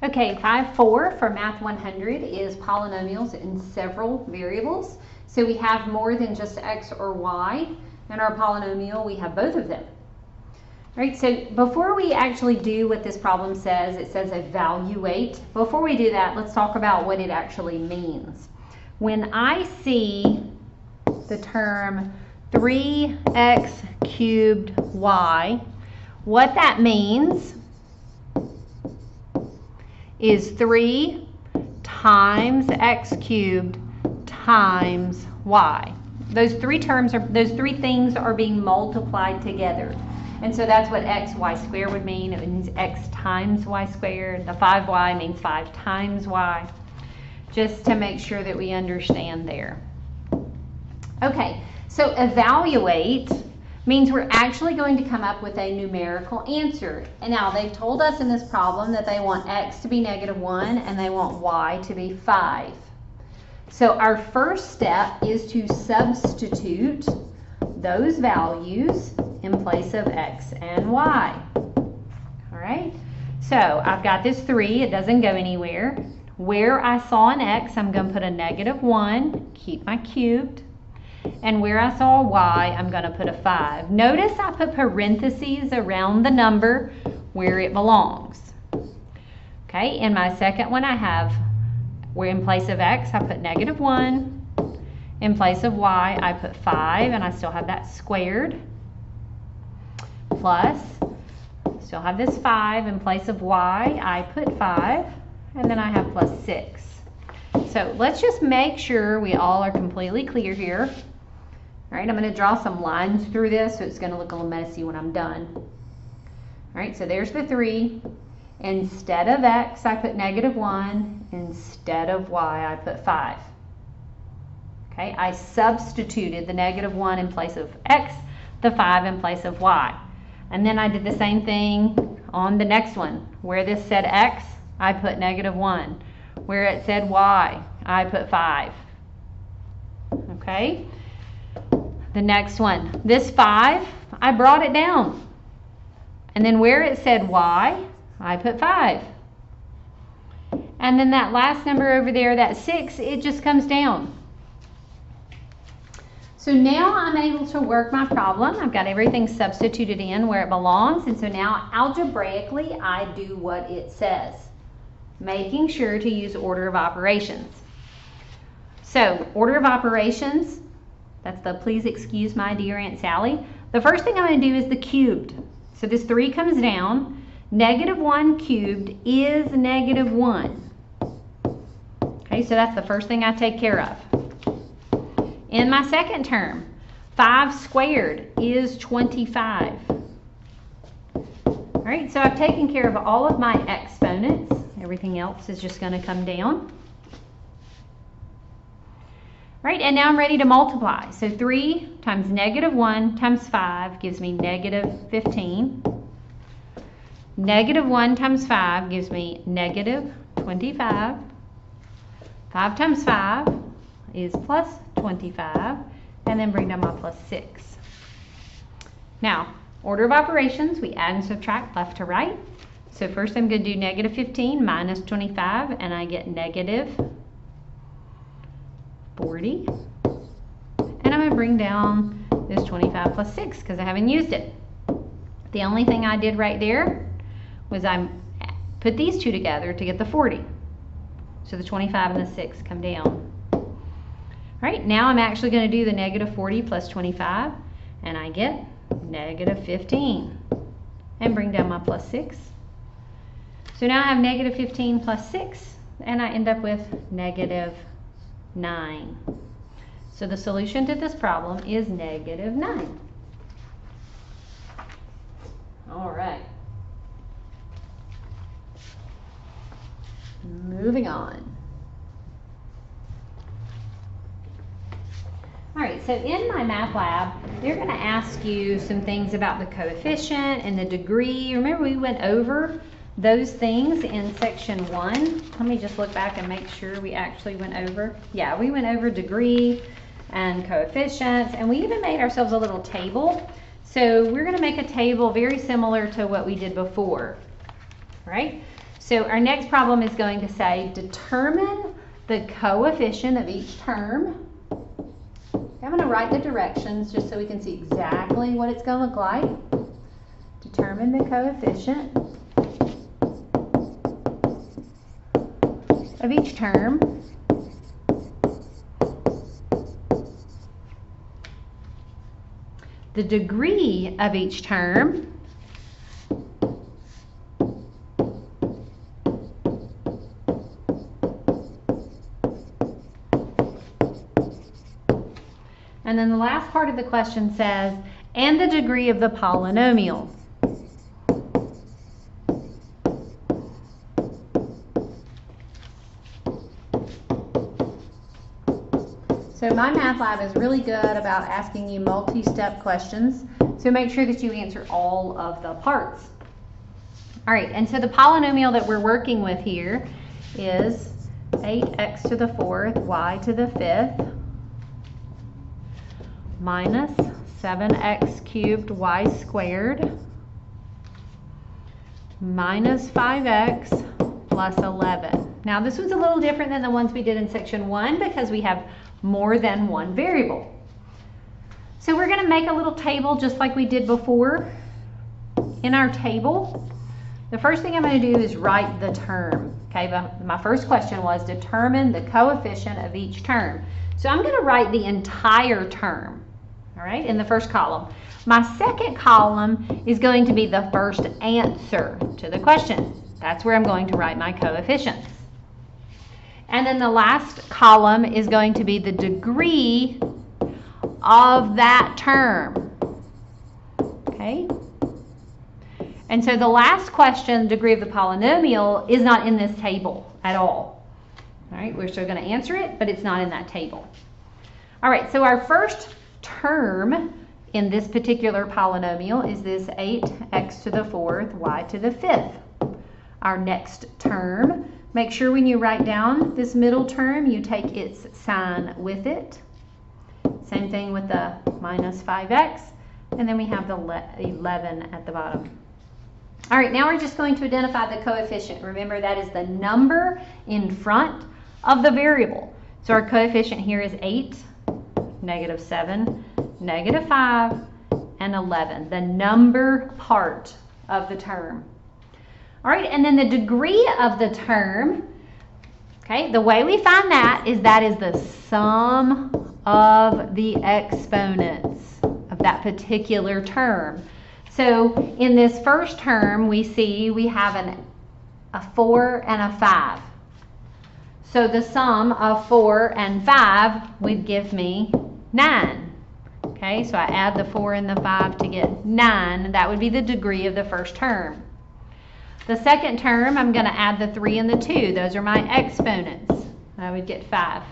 Okay, 5.4 for Math 100 is polynomials in several variables. So we have more than just x or y. In our polynomial, we have both of them. All right, so before we actually do what this problem says, it says evaluate. Before we do that, let's talk about what it actually means. When I see the term 3x cubed y, what that means is 3 times x cubed times y. Those three things are being multiplied together. And so that's what x y squared would mean. It means x times y squared. The 5y means 5 times y. Just to make sure that we understand there. Okay, so evaluate means we're actually going to come up with a numerical answer. And now they've told us in this problem that they want x to be -1 and they want y to be 5. So our first step is to substitute those values in place of x and y. All right, so I've got this 3, it doesn't go anywhere. Where I saw an x, I'm going to put a -1, keep my cubed. And where I saw a y, I'm going to put a 5. Notice I put parentheses around the number where it belongs. Okay, in my second one I have, where in place of x I put -1. In place of y I put 5, and I still have that squared. Plus, still have this 5. In place of y I put 5, and then I have plus 6. So let's just make sure we all are completely clear here. All right, I'm going to draw some lines through this, so it's going to look a little messy when I'm done. All right, so there's the 3. Instead of x, I put -1. Instead of y, I put 5. Okay, I substituted the -1 in place of x, the 5 in place of y. And then I did the same thing on the next one. Where this said x, I put -1. Where it said y, I put 5. Okay? The next one, this 5, I brought it down. And then where it said y, I put 5. And then that last number over there, that 6, it just comes down. So now I'm able to work my problem. I've got everything substituted in where it belongs. And so now algebraically, I do what it says, making sure to use order of operations. So order of operations, that's the please excuse my dear Aunt Sally. The first thing I'm going to do is the cubed. So this 3 comes down. -1 cubed is -1. Okay, so that's the first thing I take care of. In my second term, 5 squared is 25. All right, so I've taken care of all of my exponents. Everything else is just going to come down. Right, and now I'm ready to multiply. So 3 times -1 times 5 gives me -15. -1 times 5 gives me -25. 5 times 5 is plus 25. And then bring down my plus 6. Now, order of operations, we add and subtract left to right. So first I'm going to do -15 minus 25, and I get -40. And I'm going to bring down this 25 plus 6 because I haven't used it. The only thing I did right there was I put these two together to get the 40. So the 25 and the 6 come down. All right, now I'm actually going to do the -40 plus 25, and I get -15. And bring down my plus 6. So now I have -15 plus 6, and I end up with -9. So the solution to this problem is -9. All right. Moving on. All right, so in my math lab, they're going to ask you some things about the coefficient and the degree. Remember we went over those things in section 1. Let me just look back and make sure we actually went over. Yeah, we went over degree and coefficients, and we even made ourselves a little table. So we're going to make a table very similar to what we did before, right? So our next problem is going to say, determine the coefficient of each term. I'm going to write the directions just so we can see exactly what it's going to look like. Determine the coefficient of each term. The degree of each term. And then the last part of the question says, and the degree of the polynomial. So my math lab is really good about asking you multi-step questions, so make sure that you answer all of the parts. All right, and so the polynomial that we're working with here is 8x to the 4th, y to the 5th, minus 7x cubed y squared, minus 5x plus 11. Now this was a little different than the ones we did in section 1 because we have more than one variable. So we're going to make a little table just like we did before. In our table, the first thing I'm going to do is write the term. Okay, my first question was determine the coefficient of each term. So I'm going to write the entire term, all right, in the first column. My second column is going to be the first answer to the question. That's where I'm going to write my coefficients. And then the last column is going to be the degree of that term. Okay? And so the last question, degree of the polynomial, is not in this table at all. All right, we're still going to answer it, but it's not in that table. All right, so our first term in this particular polynomial is this 8x to the 4th, y to the 5th. Our next term, make sure when you write down this middle term, you take its sign with it. Same thing with the minus 5x, and then we have the 11 at the bottom. All right, now we're just going to identify the coefficient. Remember, that is the number in front of the variable. So our coefficient here is 8, negative 7, negative 5, and 11, the number part of the term. All right, and then the degree of the term, okay, the way we find that is the sum of the exponents of that particular term. So in this first term, we see we have a 4 and a 5. So the sum of 4 and 5 would give me 9. Okay, so I add the 4 and the 5 to get 9. That would be the degree of the first term. The second term, I'm going to add the 3 and the 2. Those are my exponents. I would get 5.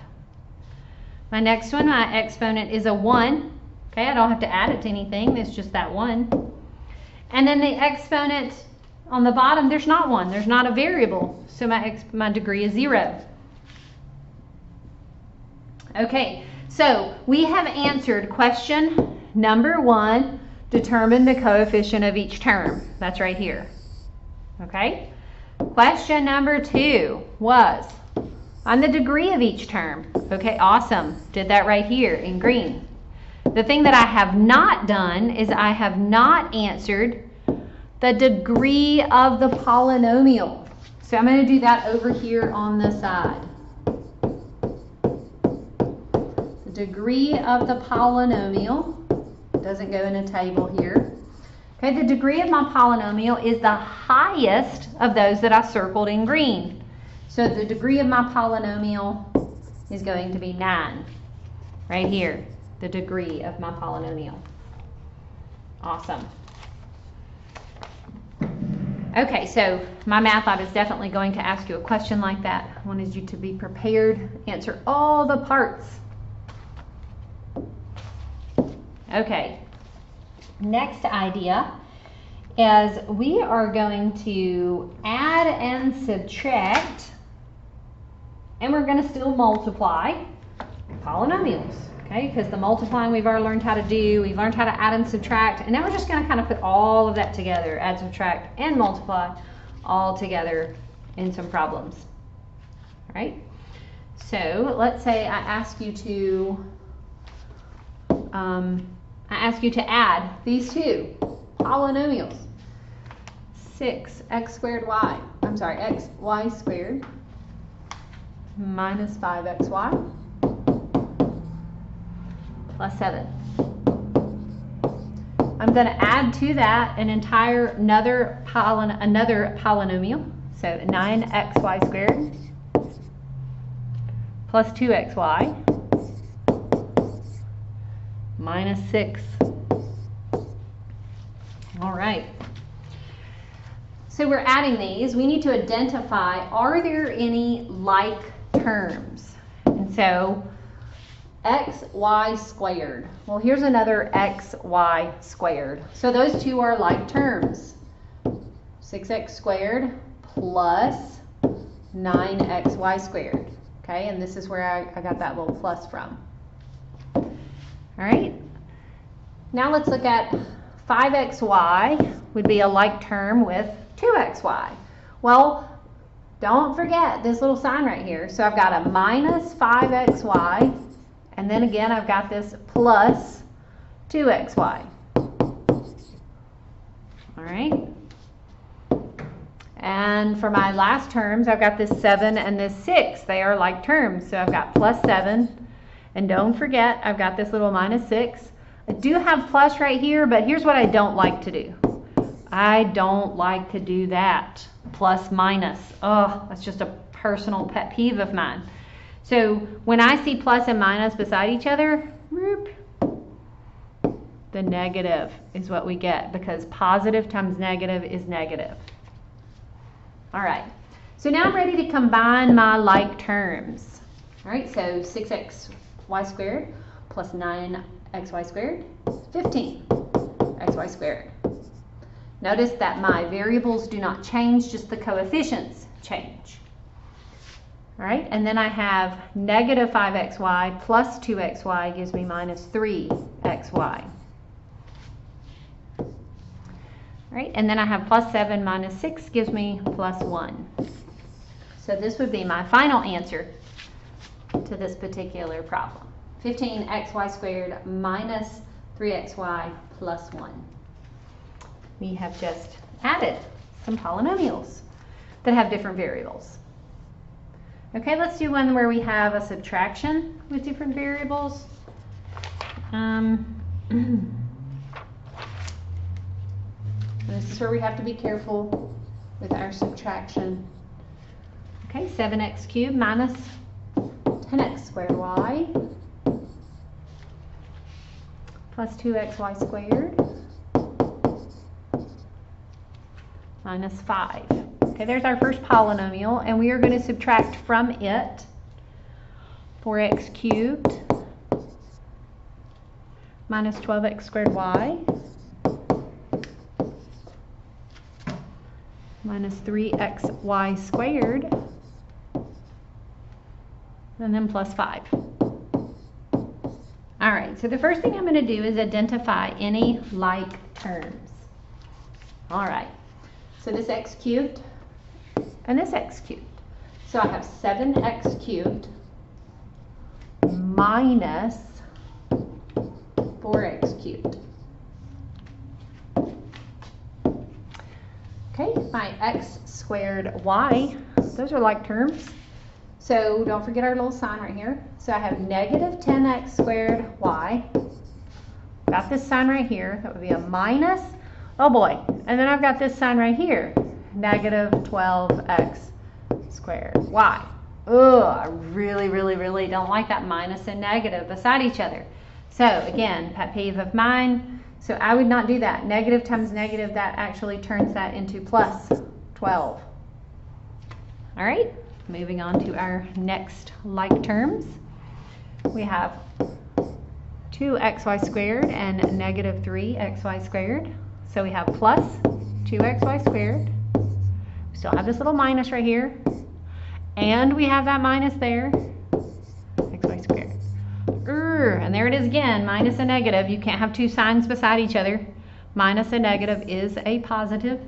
My next one, my exponent is a 1. Okay, I don't have to add it to anything. It's just that 1. And then the exponent on the bottom, there's not one. There's not a variable. So my degree is 0. Okay, so we have answered question number 1, determine the coefficient of each term. That's right here. Okay, question number 2 was on the degree of each term. Okay, awesome. Did that right here in green. The thing that I have not done is I have not answered the degree of the polynomial. So I'm going to do that over here on the side. The degree of the polynomial doesn't go in a table here. Okay, the degree of my polynomial is the highest of those that I circled in green. So the degree of my polynomial is going to be 9. Right here, the degree of my polynomial. Awesome. Okay, so my math lab is definitely going to ask you a question like that. I wanted you to be prepared, answer all the parts. Okay. Next idea is we are going to add and subtract, and we're going to still multiply polynomials, okay? Because the multiplying we've already learned how to do, we've learned how to add and subtract, and now we're just going to kind of put all of that together, add, subtract, and multiply all together in some problems. All right? So let's say I ask you to add these two polynomials. 6x squared xy squared minus 5xy plus 7. I'm going to add to that another polynomial. So 9xy squared plus 2xy minus 6. All right. So we're adding these. We need to identify, are there any like terms? And so xy squared. Well, here's another xy squared. So those two are like terms. 6x squared plus 9xy squared. Okay, and this is where I got that little plus from. All right. Now let's look at 5xy would be a like term with 2xy. Well, don't forget this little sign right here. So I've got a minus 5xy, and then again I've got this plus 2xy. All right. And for my last terms, I've got this 7 and this 6. They are like terms. So I've got plus 7, and don't forget I've got this little minus 6. I do have plus right here, but here's what I don't like to do. I don't like to do that. Plus minus. Oh, that's just a personal pet peeve of mine. So when I see plus and minus beside each other, the negative is what we get, because positive times negative is negative. All right. So now I'm ready to combine my like terms. All right, so 6xy squared plus 9xy squared, 15xy squared. Notice that my variables do not change, just the coefficients change. All right, and then I have negative 5xy plus 2xy gives me minus 3xy. All right, and then I have plus 7 minus 6 gives me plus 1. So this would be my final answer to this particular problem. 15xy squared minus 3xy plus 1. We have just added some polynomials that have different variables. Okay, let's do one where we have a subtraction with different variables. This is where we have to be careful with our subtraction. Okay, 7x cubed minus 10x squared y plus 2xy squared minus 5. Okay, there's our first polynomial, and we are going to subtract from it 4x cubed minus 12x squared y minus 3xy squared, and then plus 5. All right, so the first thing I'm going to do is identify any like terms. All right, so this x cubed and this x cubed. So I have 7x cubed minus 4x cubed. Okay, my x squared y, those are like terms. So don't forget our little sign right here. So I have negative 10x squared y. Got this sign right here. That would be a minus. Oh boy. And then I've got this sign right here. Negative 12x squared y. Ugh, I really don't like that minus and negative beside each other. So again, pet peeve of mine. So I would not do that. Negative times negative, that actually turns that into plus 12. All right, moving on to our next like terms. We have 2xy squared and negative 3xy squared. So we have plus 2xy squared. We still have this little minus right here. And we have that minus there, xy squared. And there it is again, minus and negative. You can't have two signs beside each other. Minus and negative is a positive.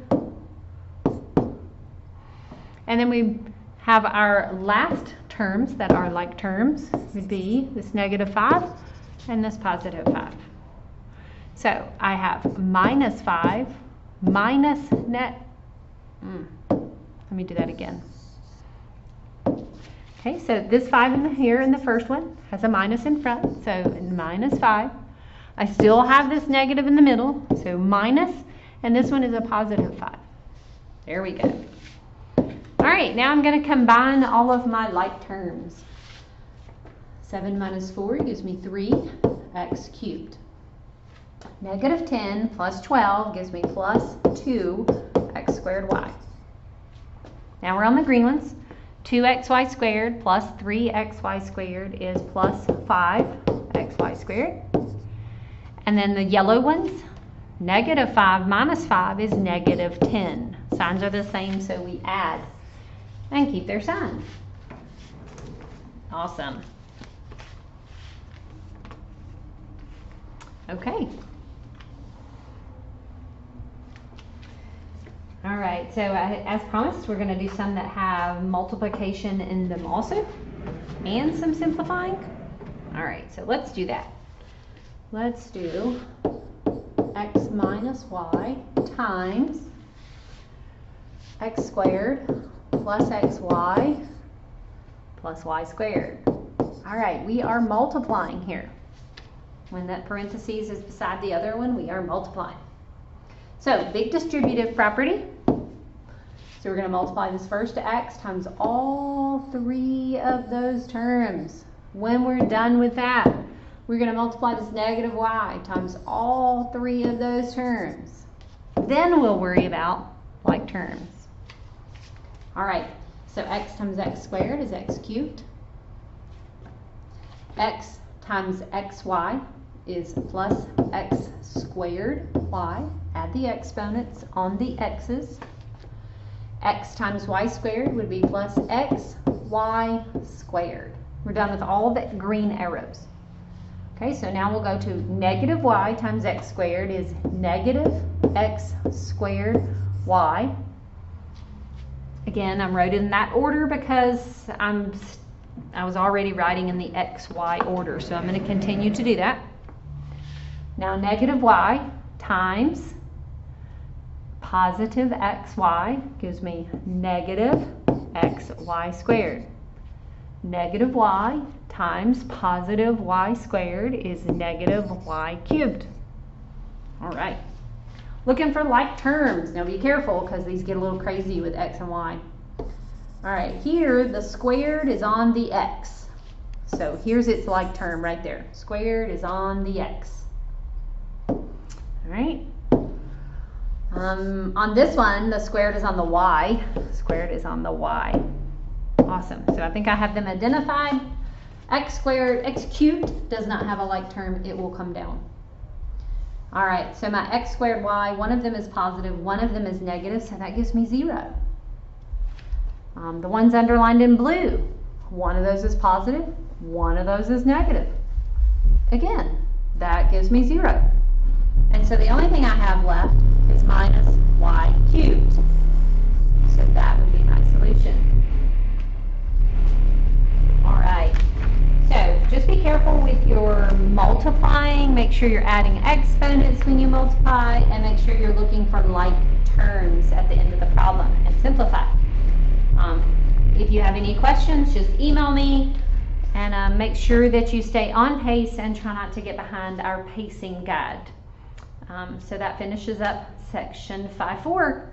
And then we have our last terms that are like terms would be this negative 5 and this positive 5. So I have minus 5 minus net. Let me do that again. Okay, so this 5 in here in the first one has a minus in front, so minus 5. I still have this negative in the middle, so minus, and this one is a positive 5. There we go. All right, now I'm going to combine all of my like terms. 7 minus 4 gives me 3x cubed. Negative 10 plus 12 gives me plus 2x squared y. Now we're on the green ones. 2xy squared plus 3xy squared is plus 5xy squared. And then the yellow ones, negative 5 minus 5 is negative 10. Signs are the same, so we add and keep their sign. Awesome. Okay. All right, so as promised, we're going to do some that have multiplication in them also, and some simplifying. All right, so let's do that. Let's do x minus y times x squared plus xy plus y squared. All right, we are multiplying here. When that parentheses is beside the other one, we are multiplying. So, big distributive property. So we're going to multiply this first x times all 3 of those terms. When we're done with that, we're going to multiply this negative y times all 3 of those terms. Then we'll worry about like terms. All right, so x times x squared is x cubed. X times xy is plus x squared y. Add the exponents on the x's. X times y squared would be plus x y squared. We're done with all the green arrows. Okay, so now we'll go to negative y times x squared is negative x squared y. Again, I'm wrote in that order because I was already writing in the xy order, so I'm going to continue to do that. Now negative y times positive xy gives me negative xy squared. Negative y times positive y squared is negative y cubed. All right. Looking for like terms. Now be careful because these get a little crazy with x and y. All right, here the squared is on the x. So here's its like term right there. Squared is on the x. All right. On this one, the squared is on the y. Squared is on the y. Awesome. So I think I have them identified. X squared, x cubed does not have a like term. It will come down. All right, so my x squared y, one of them is positive, one of them is negative, so that gives me 0. The ones underlined in blue, one of those is positive, one of those is negative. Again, that gives me 0. And so the only thing I have left is minus y cubed. So that would be my solution. All right. So just be careful with your multiplying. Make sure you're adding exponents when you multiply, and make sure you're looking for like terms at the end of the problem and simplify. If you have any questions, just email me, and make sure that you stay on pace and try not to get behind our pacing guide. So that finishes up section 5.4.